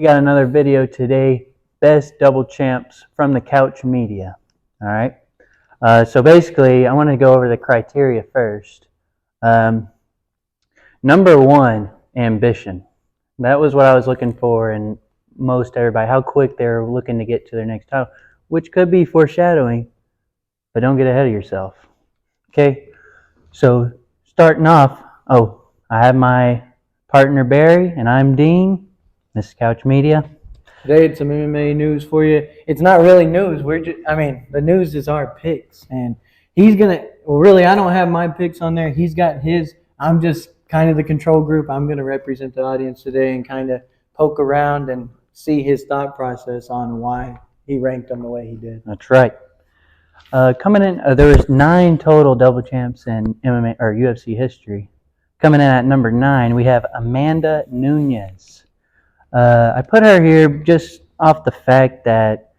We got another video today, best double champs from the couch media. All right. So basically, I want to go over the criteria first. Number one, ambition. That was what I was looking for in most everybody. How quick they're looking to get to their next title, which could be foreshadowing, but don't get ahead of yourself. Okay. So starting off, I have my partner Barry, and I'm Dean. This is Couch Media. Today it's some MMA news for you. It's not really news. The news is our picks, and he's gonna. Well, really, I don't have my picks on there. He's got his. I'm just kind of the control group. I'm gonna represent the audience today and kind of poke around and see his thought process on why he ranked them the way he did. That's right. Coming in, there was 9 total double champs in MMA or UFC history. Coming in at number 9, we have Amanda Nunes. I put her here just off the fact that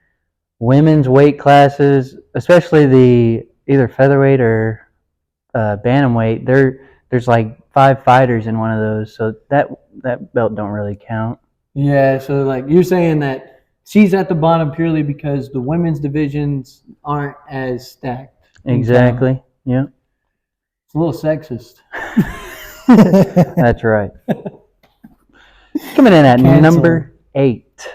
women's weight classes, especially the either featherweight or bantamweight, there's like 5 fighters in one of those, so that belt don't really count. Yeah, so like you're saying that she's at the bottom purely because the women's divisions aren't as stacked. Exactly. Yeah. It's a little sexist. That's right. Coming in at number 8,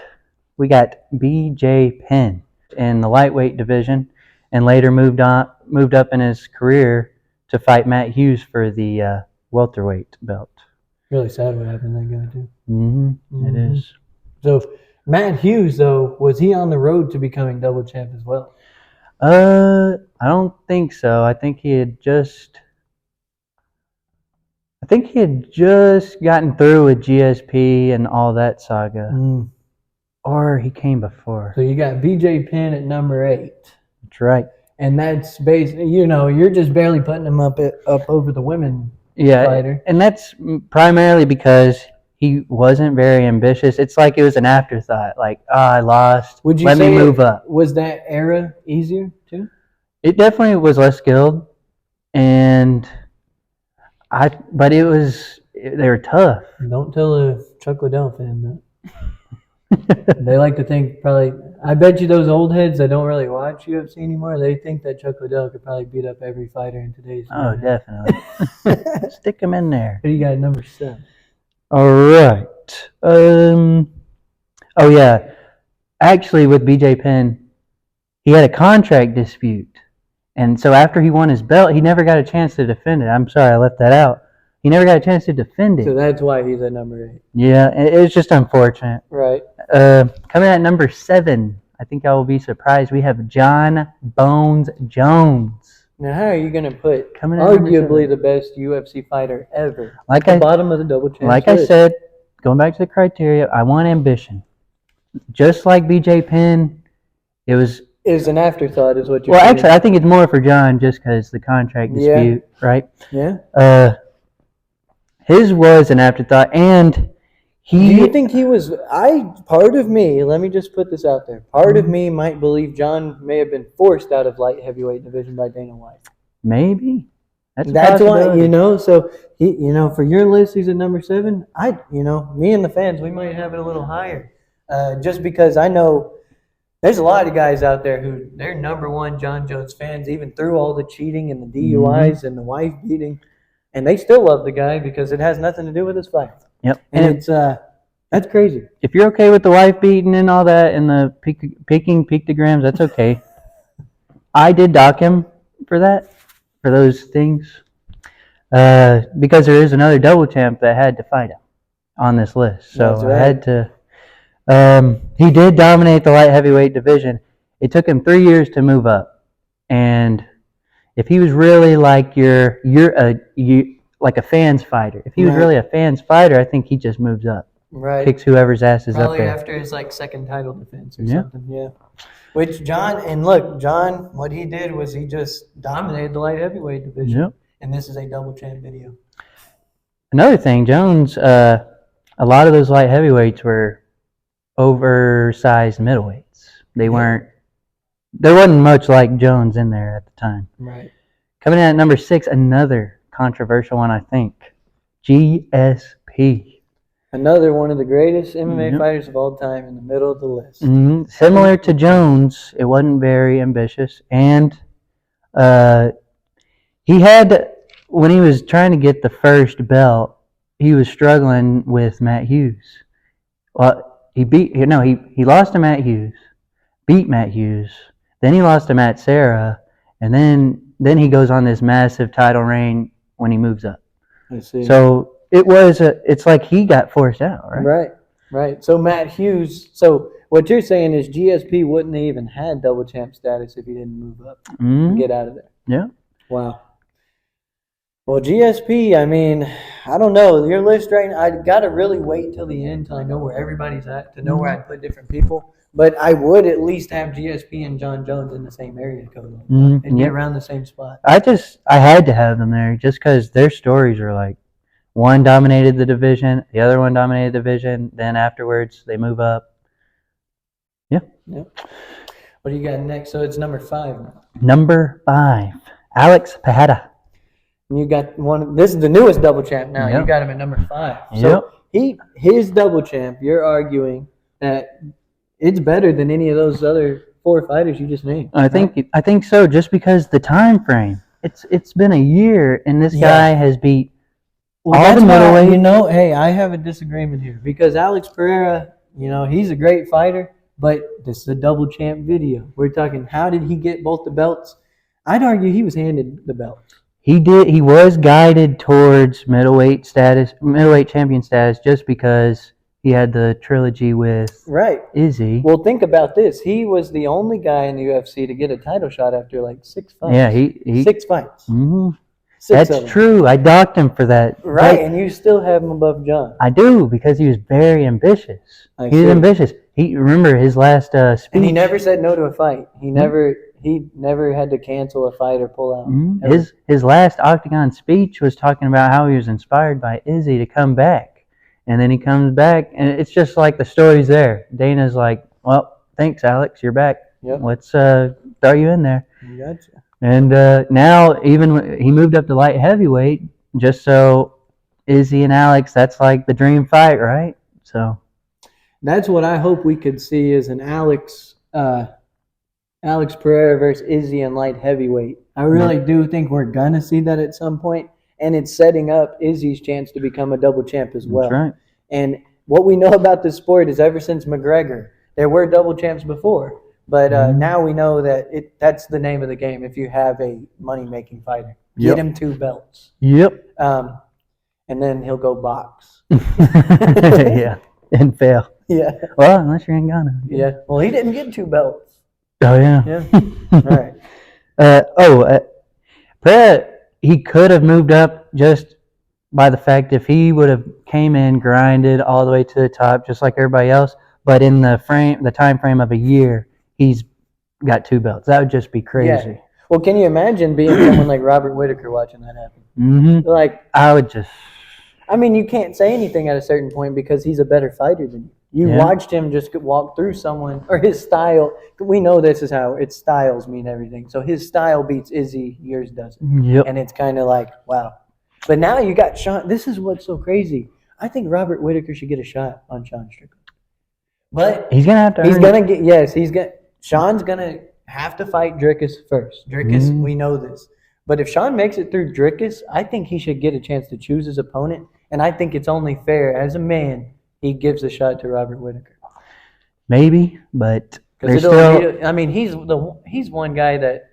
we got BJ Penn in the lightweight division, and later moved up in his career to fight Matt Hughes for the welterweight belt. Really sad what happened to that guy too. It is. So Matt Hughes, though, was he on the road to becoming double champ as well? I don't think so. I think he had just gotten through with GSP and all that saga. Or he came before. So you got BJ Penn at number 8. That's right. And that's basically, you're just barely putting him up over the women fighter. And that's primarily because he wasn't very ambitious. It's like it was an afterthought. Like, I lost. Let me move up. Was that era easier too? It definitely was less skilled, but they were tough. Don't tell a Chuck Liddell fan that. They like to think probably. I bet you those old heads that don't really watch UFC anymore, they think that Chuck Liddell could probably beat up every fighter in today's. Oh, definitely. Stick him in there. Who you got at number 7? All right. Oh yeah. Actually, with BJ Penn, he had a contract dispute. And so after he won his belt, he never got a chance to defend it. I'm sorry, I left that out. He never got a chance to defend it. So that's why he's at number 8. Yeah, it's just unfortunate. Right. Coming at number 7, I think I will be surprised. We have John Bones Jones. Now, how are you going to put arguably the best UFC fighter ever at the bottom of the double champs? Like I said, going back to the criteria, I want ambition. Just like BJ Penn, it was an afterthought, is what you're saying. Well, actually, I think it's more for John just because the contract dispute, right? Yeah. His was an afterthought, and Do you think he was? Part of me, let me just put this out there. Part of me might believe John may have been forced out of light heavyweight division by Dana White. Maybe. That's why, so he, for your list, he's at number 7. Me and the fans, we might have it a little higher. Just because I know there's a lot of guys out there who they're number 1 John Jones fans, even through all the cheating and the DUIs and the wife beating, and they still love the guy because it has nothing to do with his fight. Yep. And it's that's crazy. If you're okay with the wife beating and all that and the picking pictograms, that's okay. I did dock him for those things, because there is another double champ that had to fight him on this list. So right. I had to. He did dominate the light heavyweight division. It took him 3 years to move up, and if he was really like like a fans fighter, if he was really a fans fighter, I think he just moves up. Right. Kicks whoever's ass is up there. Probably after his second title defense or something. Yeah. Which John, what he did was he just dominated the light heavyweight division. Yep. And this is a double champ video. Another thing, Jones, a lot of those light heavyweights were oversized middleweights. There wasn't much like Jones in there at the time. Right. Coming in at number 6, another controversial one, I think. GSP. Another one of the greatest MMA Yep. fighters of all time in the middle of the list. Similar to Jones, it wasn't very ambitious, and he had, when he was trying to get the first belt, he was struggling with Matt Hughes. Well, he lost to Matt Hughes, beat Matt Hughes, then he lost to Matt Serra, and then he goes on this massive title reign when he moves up. I see. So it's like he got forced out, right? Right. So Matt Hughes. So what you're saying is GSP wouldn't have even had double champ status if he didn't move up and get out of there. Yeah. Wow. Well, GSP, I mean, I don't know. Your list right now, I got to really wait till the end till I know where everybody's at to know where I'd put different people. But I would at least have GSP and John Jones in the same area code and be around the same spot. I had to have them there just because their stories are like, one dominated the division, the other one dominated the division, then afterwards they move up. Yeah. What do you got next? So it's number 5 now. Number 5, Alex Pereira. And you got one. This is the newest double champ now. You got him at number 5. So his double champ. You're arguing that it's better than any of those other 4 fighters you just named. I think so. Just because the time frame, it's been a year, and this guy has beat all the middleweight. Hey, I have a disagreement here because Alex Pereira, he's a great fighter, but this is a double champ video. We're talking, how did he get both the belts? I'd argue he was handed the belts. He did. He was guided towards middleweight champion status, just because he had the trilogy with Izzy. Well, think about this. He was the only guy in the UFC to get a title shot after like 6 fights. Yeah, he 6 fights. Mm-hmm. That's true. I docked him for that. Right, and you still have him above John. I do, because he was very ambitious. He was ambitious. Remember his last speech. And he never said no to a fight. He never had to cancel a fight or pull out. Mm-hmm. His last Octagon speech was talking about how he was inspired by Izzy to come back. And then he comes back, and it's just like the story's there. Dana's like, well, thanks, Alex. You're back. Yep. Let's throw you in there. Gotcha. And now even he moved up to light heavyweight, just so Izzy and Alex, that's like the dream fight, right? So that's what I hope we could see, is an Alex Pereira versus Izzy in light heavyweight. I really do think we're gonna see that at some point, and it's setting up Izzy's chance to become a double champ as well. That's right. And what we know about this sport is, ever since McGregor, there were double champs before. But now we know that that's the name of the game if you have a money-making fighter. Get him 2 belts. Yep. And then he'll go box. Yeah, and fail. Yeah. Well, unless you're in Ghana. Yeah. Well, he didn't get 2 belts. Oh, yeah. Yeah. All right. Pereira, he could have moved up just by the fact if he would have came in, grinded all the way to the top, just like everybody else, but in the time frame of a year, he's got 2 belts. That would just be crazy. Yeah. Well, can you imagine being someone like Robert Whitaker watching that happen? Mm-hmm. Like, I would just... I mean, you can't say anything at a certain point because he's a better fighter than you. You watched him just walk through someone, or his style. We know this is how its styles mean everything. So his style beats Izzy, yours doesn't. Yep. And it's kind of like, wow. But now you got Sean. This is what's so crazy. I think Robert Whitaker should get a shot on Sean Strickland. But he's gonna have to. Sean's gonna have to fight Dricus first. Dricus, we know this. But if Sean makes it through Dricus, I think he should get a chance to choose his opponent, and I think it's only fair, as a man, he gives a shot to Robert Whitaker. Maybe, but he's one guy that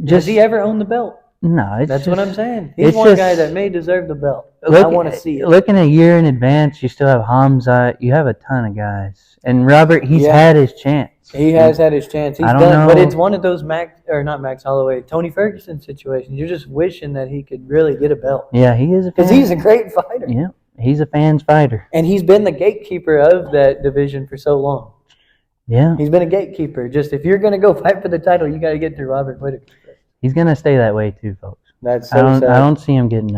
has he ever owned the belt? No, that's what I'm saying. He's one guy that may deserve the belt. I want to see it. Looking a year in advance, you still have Hamza. You have a ton of guys, and Robert, he's had his chance. He has had his chance. He's done, but it's one of those not Max Holloway, Tony Ferguson situations. You're just wishing that he could really get a belt. Yeah, he is, because he's a great fighter. Yeah, he's a fan's fighter, and he's been the gatekeeper of that division for so long. Yeah, he's been a gatekeeper. Just if you're going to go fight for the title, you got to get through Robert Whitaker. He's going to stay that way too, folks. That's so sad. I don't see him getting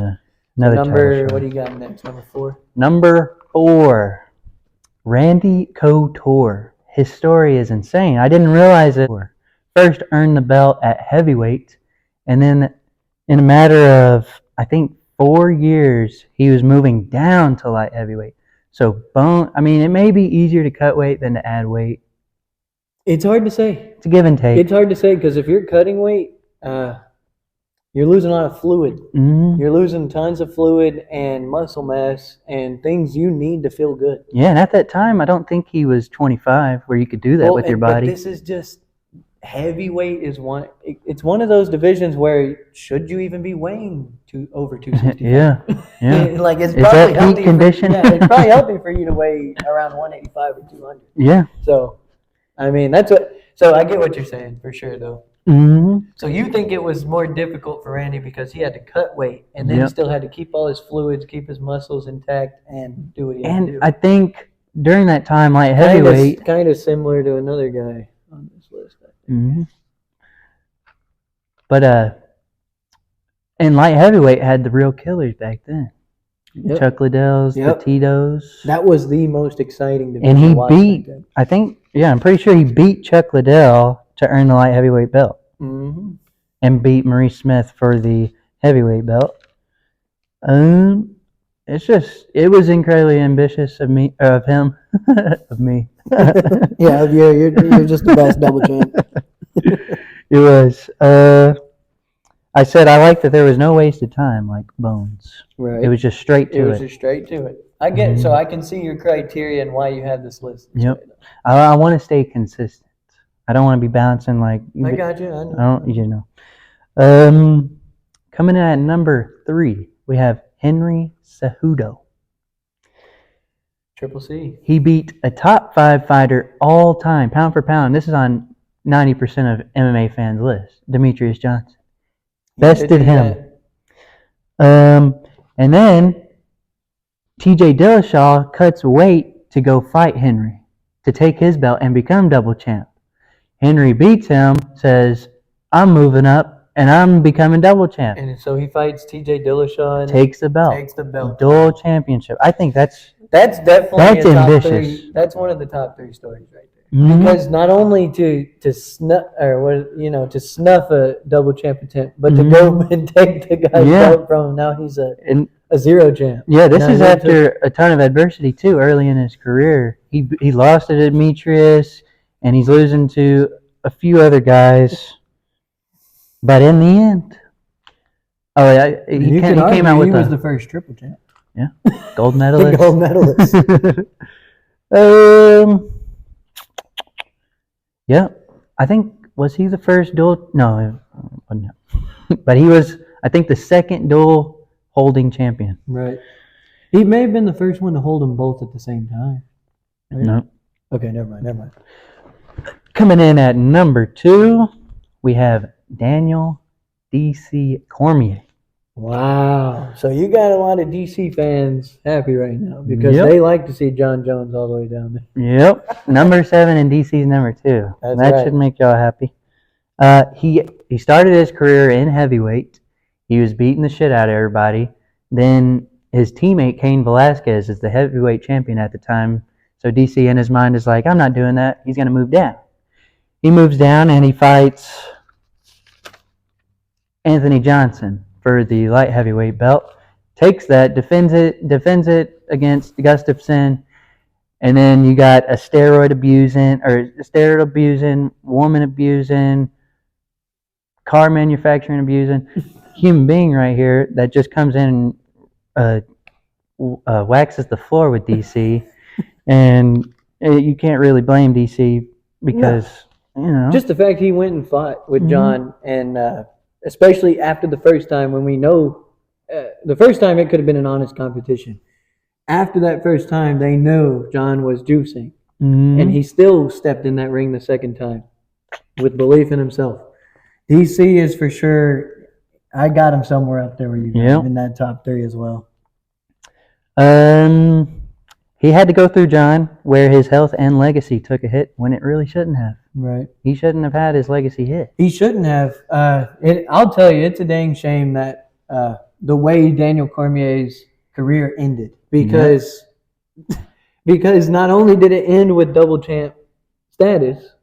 another number. What do you got next? Number 4. Number 4, Randy Couture. His story is insane. I didn't realize it. First earned the belt at heavyweight, and then in a matter of, I think, 4 years, he was moving down to light heavyweight. So I mean, it may be easier to cut weight than to add weight. It's hard to say. It's a give and take. It's hard to say because if you're cutting weight, you're losing a lot of fluid. Mm-hmm. You're losing tons of fluid and muscle mass and things you need to feel good. Yeah, and at that time, I don't think he was 25 where you could do that with your body. But this is just heavyweight is one. It's one of those divisions where should you even be weighing over 265? Yeah. Like it's is probably that healthy peak condition? it's probably healthy for you to weigh around 185 or 200. Yeah. So, I mean, that's what. So I get what you're saying for sure, though. Mm-hmm. So you think it was more difficult for Randy because he had to cut weight and then he still had to keep all his fluids, keep his muscles intact, and do what he had to do. And I think during that time, light heavyweight, kind of similar to another guy on this list. I think. Mm-hmm. But and light heavyweight had the real killers back then. Yep. Chuck Liddells, the Tito's. That was the most exciting division. And he beat, I think, I'm pretty sure he beat Chuck Liddell to earn the light heavyweight belt. Mm-hmm. And beat Maurice Smith for the heavyweight belt. It was incredibly ambitious of me, of him, of me. Yeah, you're just the best double champ. It was. I said I liked that there was no wasted time, like Bones. Right. It was just straight to it. It was just straight to it. I get it. So I can see your criteria and why you have this list. Yep. I want to stay consistent. I don't want to be bouncing like. I got you. I know. I don't. You know. Coming in at number 3, we have Henry Cejudo. Triple C. He beat a top 5 fighter all time, pound for pound. This is on 90% of MMA fans' list. Demetrius Johnson. Bested him. And then TJ Dillashaw cuts weight to go fight Henry to take his belt and become double champ. Henry beats him, says, I'm moving up and I'm becoming double champ. And so he fights TJ Dillashaw and takes the belt. Dual championship. I think that's definitely ambitious. That's one of the top 3 stories right there. Mm-hmm. Because not only to snuff a double champ attempt, but to go and take the guy's belt from him. Now he's a 0 champ. Yeah, this is after a ton of adversity too. Early in his career, he lost to Demetrius, and he's losing to a few other guys. But in the end, he came out with he was the first triple champ. Yeah, gold medalist. Gold medalist. Yeah, I think, was he the first dual? No, wasn't. But he was, I think, the second dual holding champion. Right. He may have been the first one to hold them both at the same time. Right? No. Okay, never mind. Coming in at number 2, we have Daniel DC Cormier. Wow. So you got a lot of DC fans happy right now because they like to see John Jones all the way down there. Yep. Number 7 and DC's number 2. That should make y'all happy. He started his career in heavyweight. He was beating the shit out of everybody. Then his teammate Cain Velasquez is the heavyweight champion at the time. So DC in his mind is like, I'm not doing that. He's going to move down. He moves down and he fights Anthony Johnson for the light heavyweight belt, takes that, defends it against Gustafsson, and then you got a steroid abusing, woman abusing, car manufacturing abusing, human being right here that just comes in and waxes the floor with DC, and you can't really blame DC because just the fact he went and fought with John and. Especially after the first time when we know the first time it could have been an honest competition. After that first time, they know John was juicing. And he still stepped in that ring the second time with belief in himself. DC is for sure, I got him somewhere up there where you got him in that top 3 as well. He had to go through John where his health and legacy took a hit when it really shouldn't have. Right. He shouldn't have had his legacy hit. He shouldn't have. I'll tell you, it's a dang shame that the way Daniel Cormier's career ended. Because not only did it end with double champ status,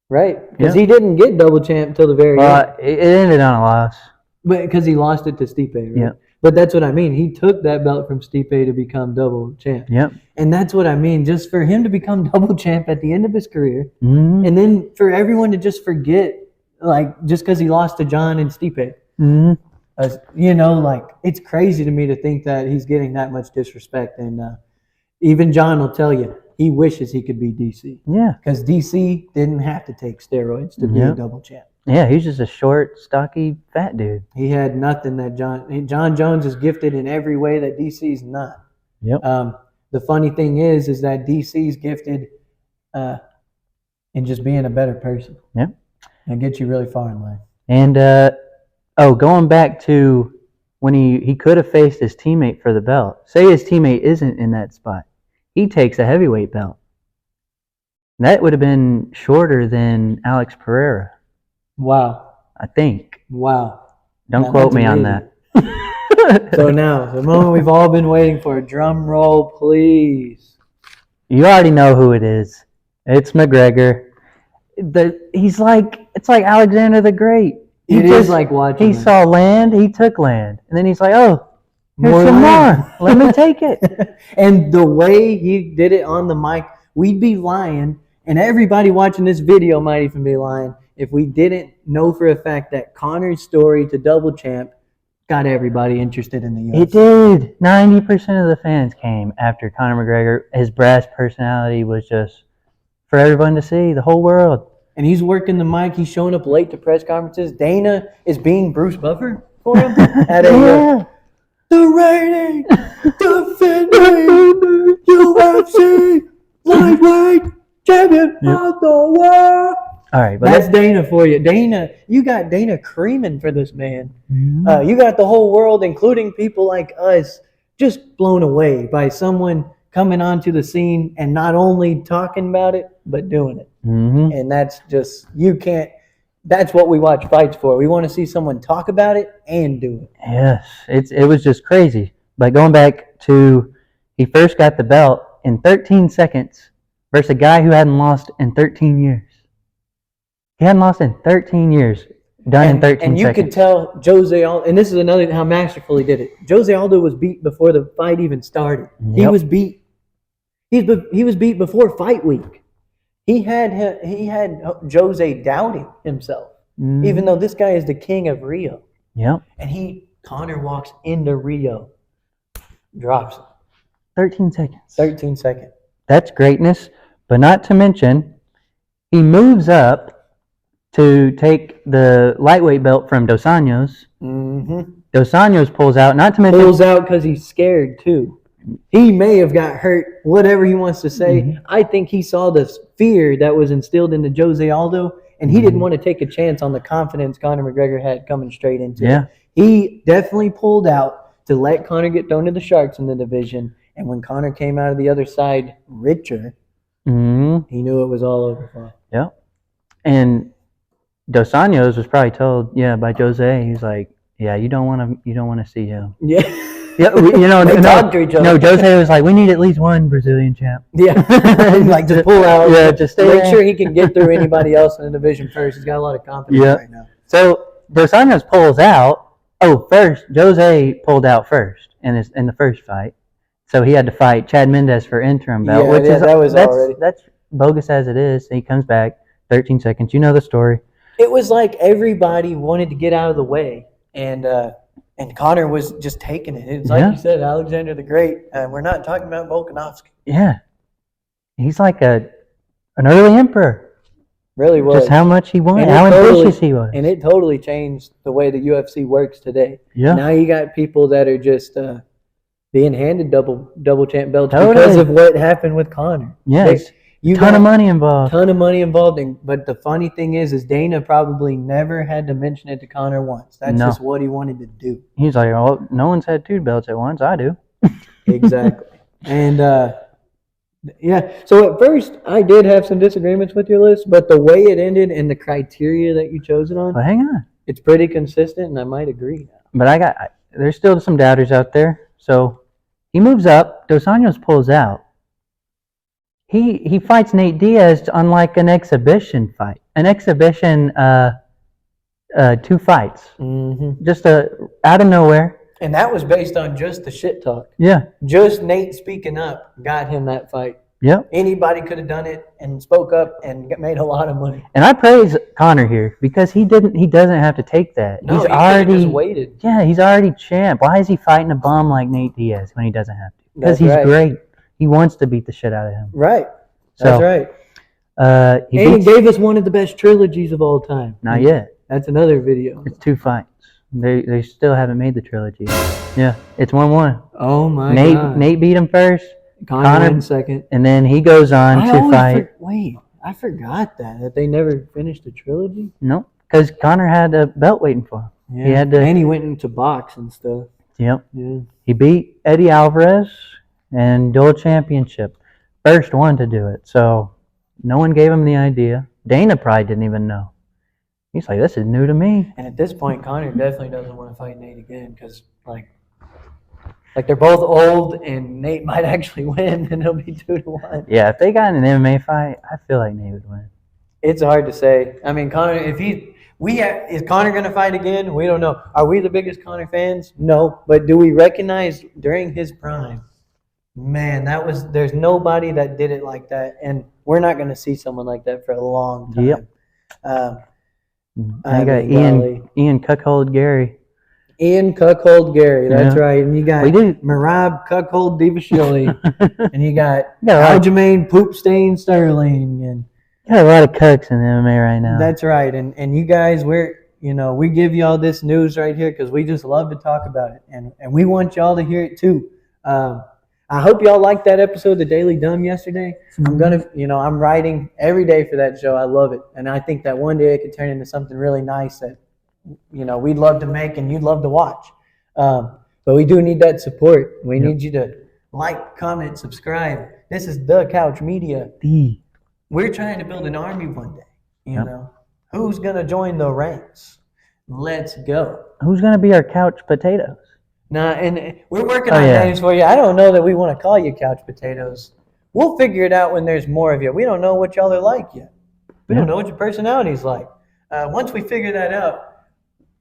right? Because he didn't get double champ till the very end. It ended on a loss. But because he lost it to Stipe, right? Yeah. But that's what I mean. He took that belt from Stipe to become double champ. Yep. And that's what I mean. Just for him to become double champ at the end of his career, Mm-hmm. and then for everyone to just forget, like, just because he lost to John and Stipe. Mm-hmm. You know, like, it's crazy to me to think that he's getting that much disrespect. And even John will tell you he wishes he could be DC. Yeah. Because DC didn't have to take steroids to be a double champ. Yeah, he's just a short, stocky, fat dude. He had nothing that John Jones is gifted in every way that DC's not. Yep. The funny thing is that DC's gifted in just being a better person. Yep. And get you really far in life. And going back to when he could have faced his teammate for the belt. Say his teammate isn't in that spot. He takes a heavyweight belt. That would have been shorter than Alex Pereira. Wow. I think. Wow. Don't quote me on that. So now, the moment we've all been waiting for. Drum roll, please. You already know who it is. It's McGregor. It's like Alexander the Great. It is like watching. He saw land, he took land. And then he's like, oh, here's More some land. more. Let me take it. And the way he did it on the mic, we'd be lying. And everybody watching this video might even be lying if we didn't know for a fact that Conor's story to double champ got everybody interested in the UFC. It did. 90% of the fans came after Conor McGregor. His brass personality was just for everyone to see, the whole world. And he's working the mic. He's showing up late to press conferences. Dana is being Bruce Buffer for him at a the reigning, defending UFC lightweight champion of the world. All right, but that's Dana for you. Dana, you got Dana creaming for this man. Mm-hmm. You got the whole world, including people like us, just blown away by someone coming onto the scene and not only talking about it, but doing it. Mm-hmm. And that's just, that's what we watch fights for. We want to see someone talk about it and do it. Yes, it was just crazy. But going back to, he first got the belt in 13 seconds versus a guy who hadn't lost in 13 years. He hadn't lost in 13 years. Done in 13 seconds. And you could tell Jose Aldo, and this is another how masterful he did it. Jose Aldo was beat before the fight even started. Yep. He was beat. He was beat before fight week. He had Jose doubting himself, even though this guy is the king of Rio. Yep. And Conor walks into Rio, drops him. 13 seconds. 13 seconds. That's greatness, but not to mention, he moves up to take the lightweight belt from Dos Anjos. Mm-hmm. Dos Anjos pulls out, not to mention... Pulls out because he's scared, too. He may have got hurt, whatever he wants to say. Mm-hmm. I think he saw the fear that was instilled into Jose Aldo, and he didn't want to take a chance on the confidence Conor McGregor had coming straight into it. He definitely pulled out to let Conor get thrown to the sharks in the division, and when Conor came out of the other side richer, he knew it was all over for him. Yeah. And Dos Anjos was probably told, by Jose. He's like, you don't want to see him. Yeah. Yeah, Jose was like, we need at least one Brazilian champ. Yeah. Like to pull out. Yeah, just stay make sure he can get through anybody else in the division first. He's got a lot of confidence right now. So Dos Anjos pulls out. Oh, first Jose pulled out first in the first fight. So he had to fight Chad Mendes for interim belt, that's bogus as it is. He comes back 13 seconds. You know the story. It was like everybody wanted to get out of the way, and Conor was just taking it. It's like you said, Alexander the Great. We're not talking about Volkanovski. Yeah, he's like an early emperor. Really was. Just how much he wanted, how ambitious he was, and it totally changed the way the UFC works today. Yeah. Now you got people that are just being handed double champ belts because of what happened with Conor. Yes. Ton of money involved. But the funny thing is Dana probably never had to mention it to Conor once. That's just what he wanted to do. He's like, oh, no one's had two belts at once. I do. Exactly. And so at first I did have some disagreements with your list, but the way it ended and the criteria that you chose it on, but hang on, it's pretty consistent, and I might agree. But there's still some doubters out there. So he moves up. Dos Anjos pulls out. He fights Nate Diaz on like an exhibition fight. An exhibition 2 fights. Mm-hmm. Just out of nowhere. And that was based on just the shit talk. Yeah. Just Nate speaking up got him that fight. Yep. Anybody could have done it and spoke up and made a lot of money. And I praise Connor here because he doesn't have to take that. No, he's he already just waited. Yeah, he's already champ. Why is he fighting a bum like Nate Diaz when he doesn't have to? Because he's great. He wants to beat the shit out of him. Right. That's right. He gave us one of the best trilogies of all time. Not yet. That's another video. It's 2 fights. They still haven't made the trilogy. Yeah, it's 1-1. Oh my God. Nate beat him first. Connor wins second. And then he goes on to fight. Wait, I forgot that they never finished the trilogy. Nope, because Connor had a belt waiting for him. Yeah. He had to. And he went into box and stuff. Yep. Yeah. He beat Eddie Alvarez and dual championship. First one to do it. So no one gave him the idea. Dana probably didn't even know. He's like, this is new to me. And at this point, Connor definitely doesn't want to fight Nate again because, like they're both old, and Nate might actually win, and it'll be 2-1. Yeah, if they got in an MMA fight, I feel like Nate would win. It's hard to say. I mean, Connor, is Connor going to fight again? We don't know. Are we the biggest Connor fans? No. But do we recognize during his prime, man, there's nobody that did it like that, and we're not going to see someone like that for a long time. Yep. I got Ian Cuckold Gary. Ian Cuckold Gary, that's right. And you got Marab Cuckold Divashili. And you got Aljamain Poop Stain Sterling. And got a lot of cucks in the MMA right now. That's right. And you guys, we give you all this news right here because we just love to talk about it. And we want y'all to hear it too. I hope y'all liked that episode of The Daily Dumb yesterday. I'm writing every day for that show. I love it. And I think that one day it could turn into something really nice that, we'd love to make and you'd love to watch. But we do need that support. We need you to like, comment, subscribe. This is The Couch Media. We're trying to build an army one day. You know, who's going to join the ranks? Let's go. Who's going to be our couch potatoes? Nah, and we're working on names for you. I don't know that we want to call you couch potatoes. We'll figure it out when there's more of you. We don't know what y'all are like yet. We don't know what your personality's like. Once we figure that out,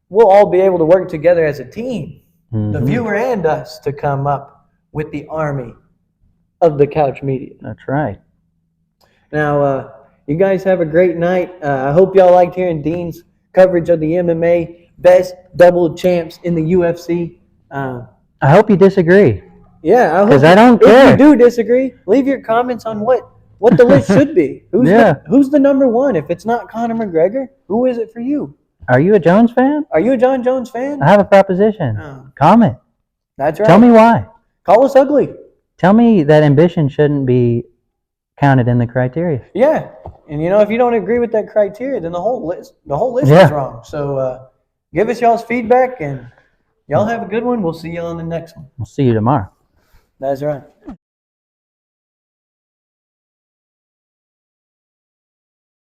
we'll all be able to work together as a team, the viewer and us, to come up with the army of The Couch Media. That's right. Now, you guys have a great night. I hope y'all liked hearing Dean's coverage of the MMA best double champs in the UFC. I hope you disagree. Yeah, I hope. Because I don't care. If you do disagree, leave your comments on what the list should be. Who's the number one? If it's not Conor McGregor, who is it for you? Are you a Jones fan? Are you a John Jones fan? I have a proposition. Comment. That's right. Tell me why. Call us ugly. Tell me that ambition shouldn't be counted in the criteria. Yeah, and if you don't agree with that criteria, then the whole list is wrong. So give us y'all's feedback, and y'all have a good one. We'll see you on the next one. We'll see you tomorrow. That's right.